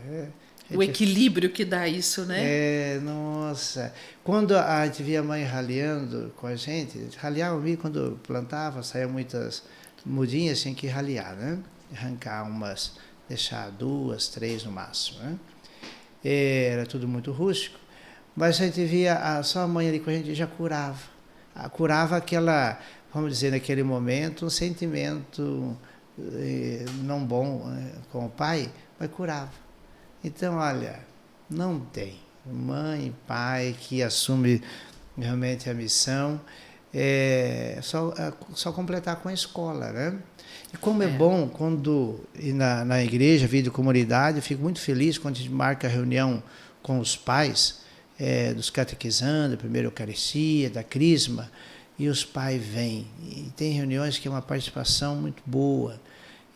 o equilíbrio que dá isso, né? Nossa. Quando a gente via a mãe ralhando com a gente, ralhava o milho quando plantava, saía muitas mudinhas, tinha que ralhar, né? Arrancar umas, deixar 2, 3 no máximo, né? Era tudo muito rústico, mas a gente via só a mãe ali com a gente já curava. Curava aquela, vamos dizer, naquele momento, um sentimento não bom com o pai, mas curava. Então, olha, não tem mãe e pai que assume realmente a missão, só completar com a escola, né? E como é bom quando, na igreja, vida de comunidade, eu fico muito feliz quando a gente marca a reunião com os pais, dos catequizandos, da primeira Eucaristia, da Crisma, e os pais vêm. E tem reuniões que é uma participação muito boa.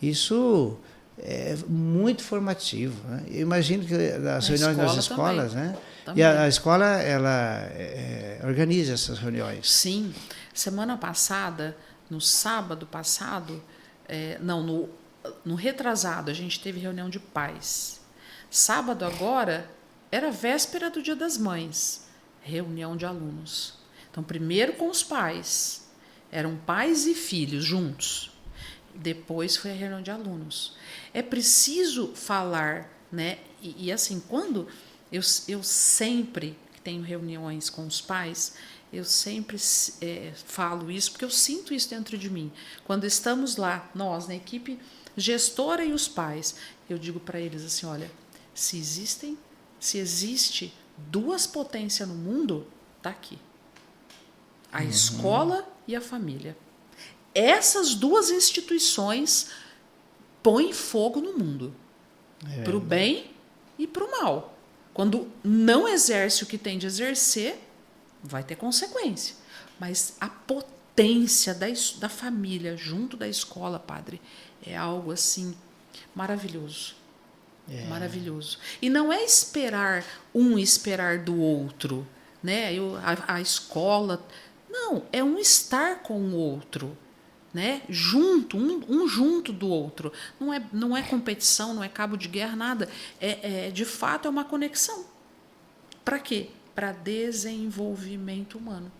Isso é muito formativo, né? Eu imagino que as reuniões nas escolas, também, né? Também. E a escola, ela organiza essas reuniões. Sim. Semana passada, no sábado passado, no retrasado, a gente teve reunião de pais. Sábado agora, era véspera do Dia das Mães, reunião de alunos. Então, primeiro com os pais. Eram pais e filhos juntos. Depois foi a reunião de alunos. É preciso falar, né? E assim, quando eu sempre tenho reuniões com os pais, eu sempre falo isso, porque eu sinto isso dentro de mim. Quando estamos lá, nós, na equipe gestora e os pais, eu digo para eles assim, olha, se existe duas potências no mundo, tá aqui. A escola e a família. Essas duas instituições põem fogo no mundo. Para o bem e para o mal. Quando não exerce o que tem de exercer, vai ter consequência. Mas a potência da família junto da escola, padre, é algo assim maravilhoso. Maravilhoso. E não é esperar do outro, né? A escola. Não, é um estar com o outro, né? Junto, um junto do outro. Não é competição, não é cabo de guerra, nada. De fato, é uma conexão. Para quê? Para desenvolvimento humano.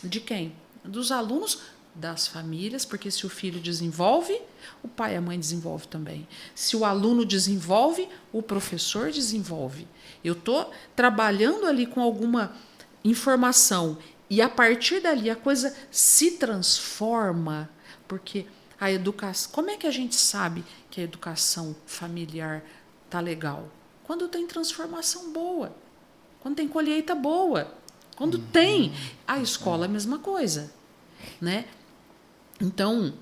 De quem? Dos alunos, das famílias, porque se o filho desenvolve, o pai e a mãe desenvolvem também. Se o aluno desenvolve, o professor desenvolve. Eu estou trabalhando ali com alguma informação e a partir dali a coisa se transforma, porque a educação... Como é que a gente sabe que a educação familiar está legal? Quando tem transformação boa, quando tem colheita boa, quando tem. A escola é a mesma coisa, né? Então,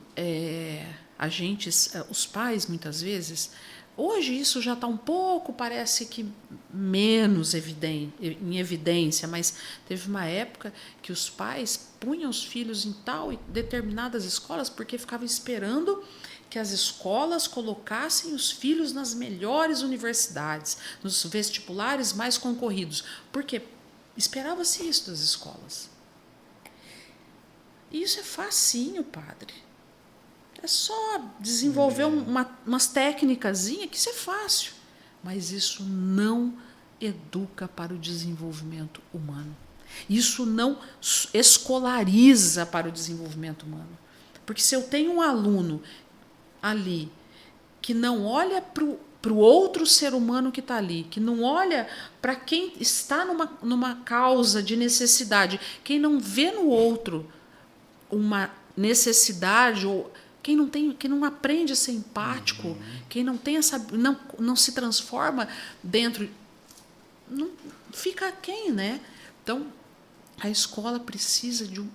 os pais, muitas vezes, hoje isso já está um pouco, parece que menos em evidência, mas teve uma época que os pais punham os filhos em tal e determinadas escolas porque ficavam esperando que as escolas colocassem os filhos nas melhores universidades, nos vestibulares mais concorridos. Por quê? Esperava-se isso das escolas. E isso é facinho, padre. É só desenvolver umas técnicazinhas, que isso é fácil. Mas isso não educa para o desenvolvimento humano. Isso não escolariza para o desenvolvimento humano. Porque se eu tenho um aluno ali que não olha para o outro ser humano que está ali, que não olha para quem está numa causa de necessidade, quem não vê no outro uma necessidade, ou quem não aprende a ser empático, quem não tem não se transforma dentro, não fica aquém, né? Então a escola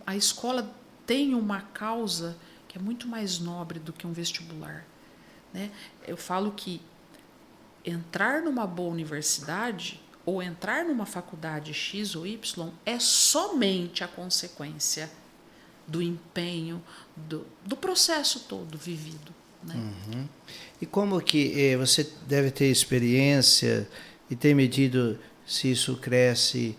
a escola tem uma causa que é muito mais nobre do que um vestibular, né? Eu falo que entrar numa boa universidade ou entrar numa faculdade X ou Y é somente a consequência do empenho, do processo todo vivido, né? E como que você deve ter experiência e ter medido se isso cresce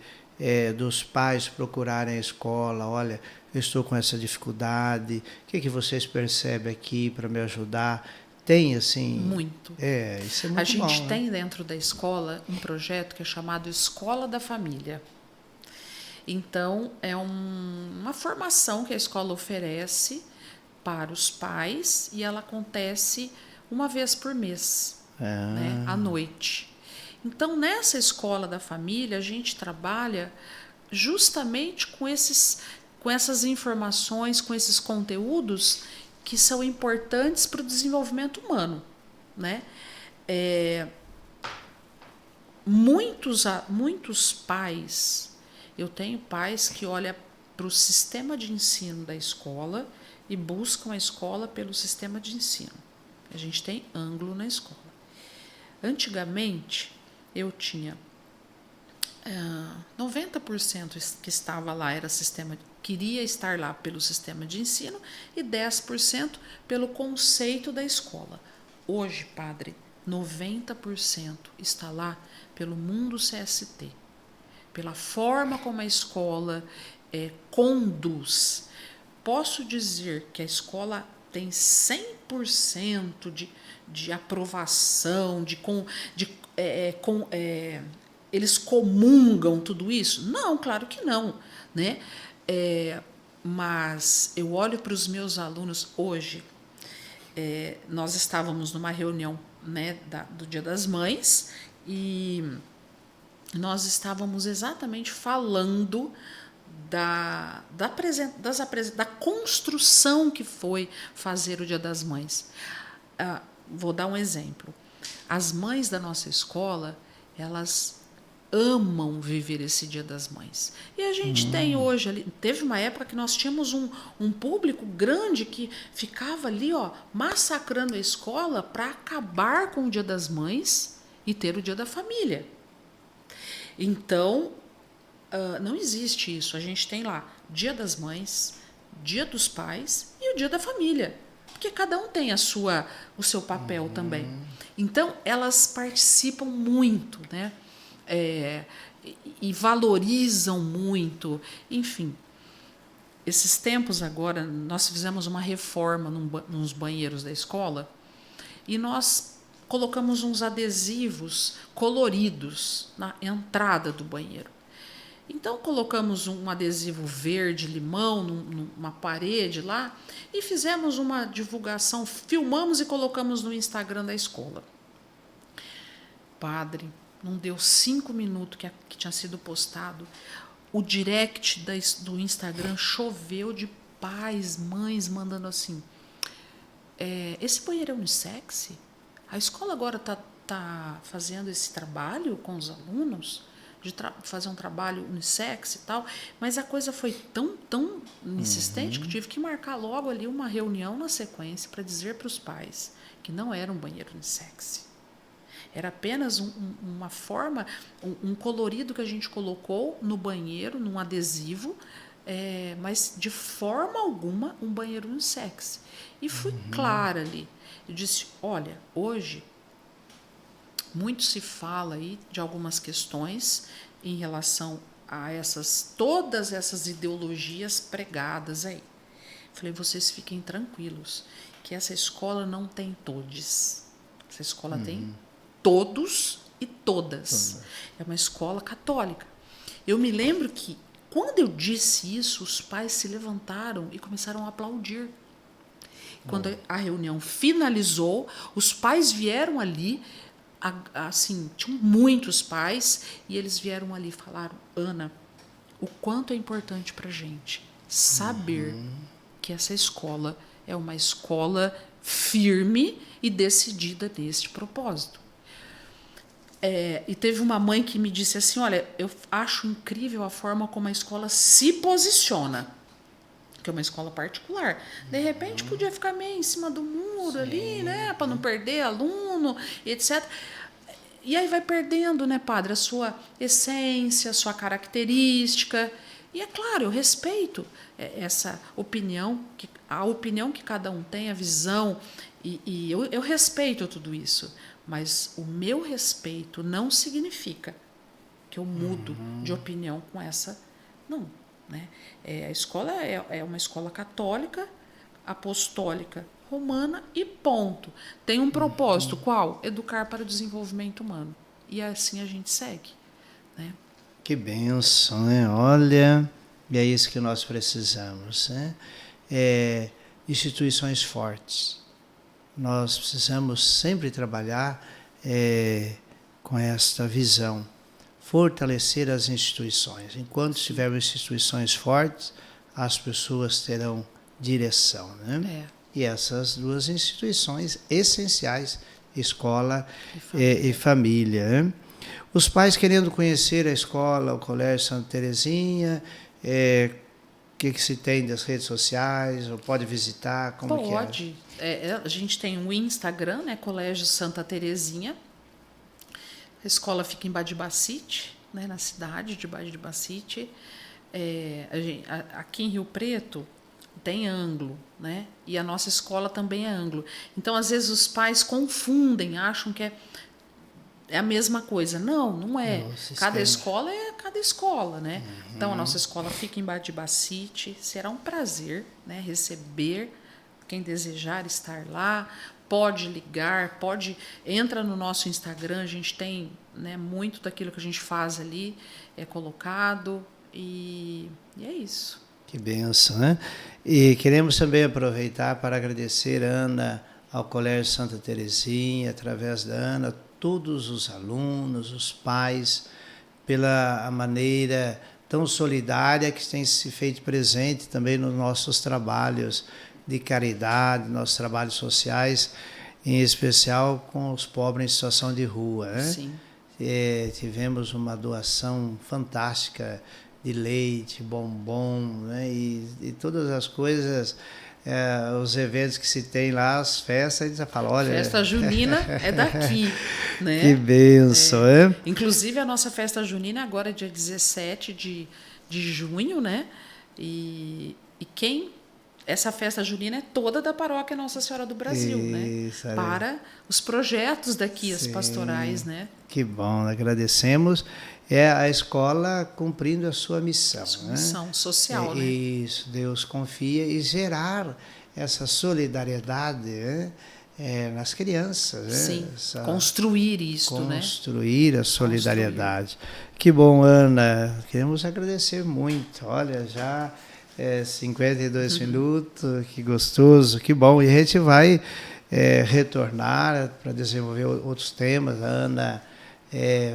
dos pais procurarem a escola, olha, eu estou com essa dificuldade, o que vocês percebem aqui para me ajudar? Tem, assim... Muito. Isso é muito bom. A gente tem dentro da escola um projeto que é chamado Escola da Família. Então, é uma formação que a escola oferece para os pais e ela acontece uma vez por mês, né, à noite. Então, nessa escola da família, a gente trabalha justamente com essas informações, com esses conteúdos que são importantes para o desenvolvimento humano, né? Muitos pais... Eu tenho pais que olham para o sistema de ensino da escola e buscam a escola pelo sistema de ensino. A gente tem ângulo na escola. Antigamente, eu tinha 90% que estava lá queria estar lá pelo sistema de ensino e 10% pelo conceito da escola. Hoje, padre, 90% está lá pelo mundo CST. Pela forma como a escola conduz. Posso dizer que a escola tem 100% de aprovação, eles comungam tudo isso? Não, claro que não, né? Mas eu olho para os meus alunos hoje. Nós estávamos numa reunião, né, do Dia das Mães, e nós estávamos exatamente falando da construção que foi fazer o Dia das Mães. Vou dar um exemplo. As mães da nossa escola, elas amam viver esse Dia das Mães. E a gente tem hoje ali, teve uma época que nós tínhamos um público grande que ficava ali, massacrando a escola para acabar com o Dia das Mães e ter o Dia da Família. Então, não existe isso. A gente tem lá Dia das Mães, Dia dos Pais e o Dia da Família. Porque cada um tem o seu papel também. Então, elas participam muito, né? E valorizam muito. Enfim, esses tempos agora, nós fizemos uma reforma nos banheiros da escola e nós colocamos uns adesivos coloridos na entrada do banheiro. Então, colocamos um adesivo verde-limão numa parede lá e fizemos uma divulgação, filmamos e colocamos no Instagram da escola. Padre, não deu 5 minutos que tinha sido postado, o direct do Instagram choveu de pais, mães, mandando assim, esse banheiro é unissex? A escola agora tá fazendo esse trabalho com os alunos? De fazer um trabalho unissex e tal, mas a coisa foi tão insistente que eu tive que marcar logo ali uma reunião na sequência para dizer para os pais que não era um banheiro unissex. Era apenas uma forma, um colorido que a gente colocou no banheiro, num adesivo, mas de forma alguma um banheiro unissex. E fui clara ali. Eu disse, olha, hoje muito se fala aí de algumas questões em relação a todas essas ideologias pregadas aí. Falei, vocês fiquem tranquilos, que essa escola não tem todes. Essa escola tem todos e todas. É uma escola católica. Eu me lembro que, quando eu disse isso, os pais se levantaram e começaram a aplaudir. Quando a reunião finalizou, os pais vieram ali, assim, tinham muitos pais, e eles vieram ali e falaram, Ana, o quanto é importante para a gente saber que essa escola é uma escola firme e decidida neste propósito. E teve uma mãe que me disse assim, olha, eu acho incrível a forma como a escola se posiciona, que é uma escola particular. De repente podia ficar meio em cima do muro ali, né, para não perder aluno, etc. E aí vai perdendo, né, padre, a sua essência, a sua característica. E é claro, eu respeito essa opinião, a opinião que cada um tem, a visão, e eu respeito tudo isso. Mas o meu respeito não significa que eu mudo de opinião com essa. Não. Né? A escola é uma escola católica, apostólica, romana e ponto. Tem um propósito, qual? Educar para o desenvolvimento humano. E assim a gente segue. Né? Que bênção, né? Olha, e é isso que nós precisamos. Né? Instituições fortes. Nós precisamos sempre trabalhar com esta visão. Fortalecer as instituições. Enquanto tivermos instituições fortes, as pessoas terão direção. Né? E essas duas instituições essenciais, escola e família. Né? Os pais querendo conhecer a escola, o Colégio Santa Terezinha, o que se tem das redes sociais, ou pode visitar? Como pode. A gente tem um Instagram, né, Colégio Santa Terezinha. A escola fica em Badibacite, né, na cidade de Badibacite. Aqui em Rio Preto tem Anglo, né? E a nossa escola também é Anglo. Então, às vezes, os pais confundem, acham que é a mesma coisa. Não, não é. Cada escola é cada escola, né? Então, a nossa escola fica em Badibacite. Será um prazer, né, receber quem desejar estar lá. Pode ligar, entra no nosso Instagram, a gente tem, né, muito daquilo que a gente faz ali colocado e é isso. Que bênção, né? E queremos também aproveitar para agradecer a Ana, ao Colégio Santa Teresinha, através da Ana, todos os alunos, os pais, pela maneira tão solidária que tem se feito presente também nos nossos trabalhos de caridade, nossos trabalhos sociais, em especial com os pobres em situação de rua, né? Sim. Tivemos uma doação fantástica de leite, bombom, né? E todas as coisas, os eventos que se tem lá, as festas, a gente fala, olha... Festa junina é daqui, né? Que bênção, é? Inclusive, a nossa festa junina agora é dia 17 de junho, né? E essa festa junina é toda da paróquia Nossa Senhora do Brasil, isso, né? Para os projetos daqui, as sim, pastorais, né? Que bom, agradecemos. É a escola cumprindo a sua missão. Sua né? missão social, né? Isso, Deus confia e gerar essa solidariedade, né? Nas crianças. Sim, né? construir isto, né? Construir a solidariedade. Que bom, Ana. Queremos agradecer muito. Olha, já 52 minutos, que gostoso, que bom. E a gente vai retornar para desenvolver outros temas. A Ana,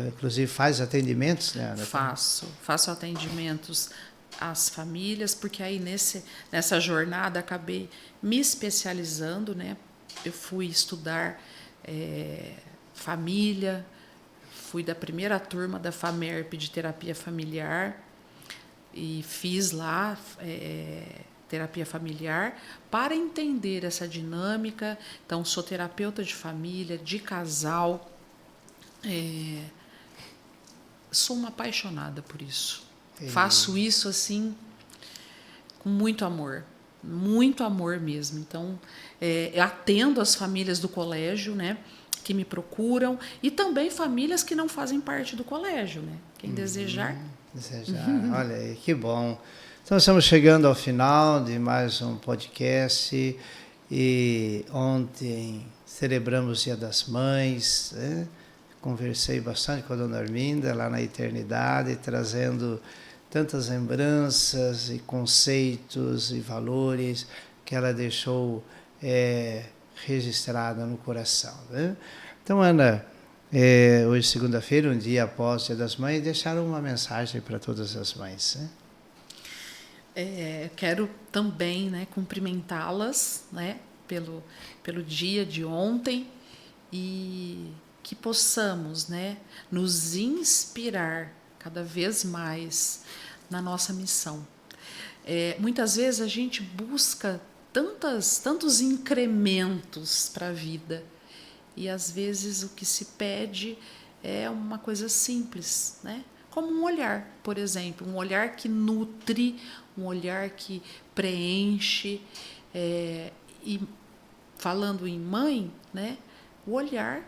inclusive, faz atendimentos, né, Ana? Faço atendimentos às famílias, porque aí nessa jornada acabei me especializando, né? Eu fui estudar família, fui da primeira turma da FAMERP de terapia familiar e fiz lá terapia familiar para entender essa dinâmica. Então, sou terapeuta de família, de casal. Sou uma apaixonada por isso. Faço isso assim com muito amor mesmo. Então, atendo as famílias do colégio, né, que me procuram, e também famílias que não fazem parte do colégio, né? Quem desejar. Olha aí, que bom. Então, estamos chegando ao final de mais um podcast, e ontem celebramos o Dia das Mães, né? Conversei bastante com a dona Arminda lá na eternidade, trazendo tantas lembranças e conceitos e valores que ela deixou registrada no coração, né? Então, Ana, hoje, segunda-feira, um dia após o Dia das Mães, deixaram uma mensagem para todas as mães, né? Quero também, né, cumprimentá-las, né, pelo dia de ontem, e que possamos, né, nos inspirar cada vez mais na nossa missão. Muitas vezes a gente busca tantos incrementos para a vida, e às vezes o que se pede é uma coisa simples, né? Como um olhar, por exemplo, um olhar que nutre, um olhar que preenche. E falando em mãe, né, o olhar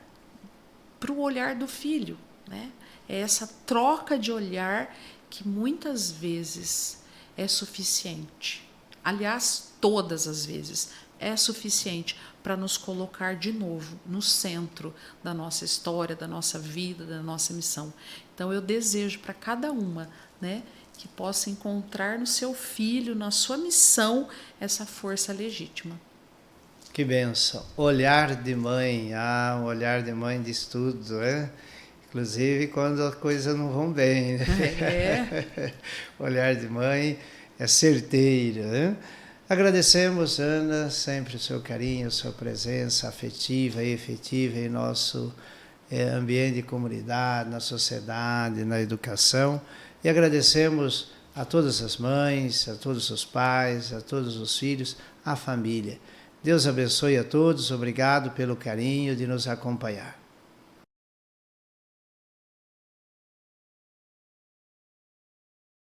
para o olhar do filho, né? É essa troca de olhar que muitas vezes é suficiente. Aliás, todas as vezes é suficiente para nos colocar de novo no centro da nossa história, da nossa vida, da nossa missão. Então, eu desejo para cada uma, né, que possa encontrar no seu filho, na sua missão, essa força legítima. Que bênção. Olhar de mãe. Um olhar de mãe diz tudo, né? Inclusive quando as coisas não vão bem, né? Olhar de mãe é certeiro, né? Agradecemos, Ana, sempre o seu carinho, a sua presença afetiva e efetiva em nosso ambiente de comunidade, na sociedade, na educação. E agradecemos a todas as mães, a todos os pais, a todos os filhos, a família. Deus abençoe a todos. Obrigado pelo carinho de nos acompanhar.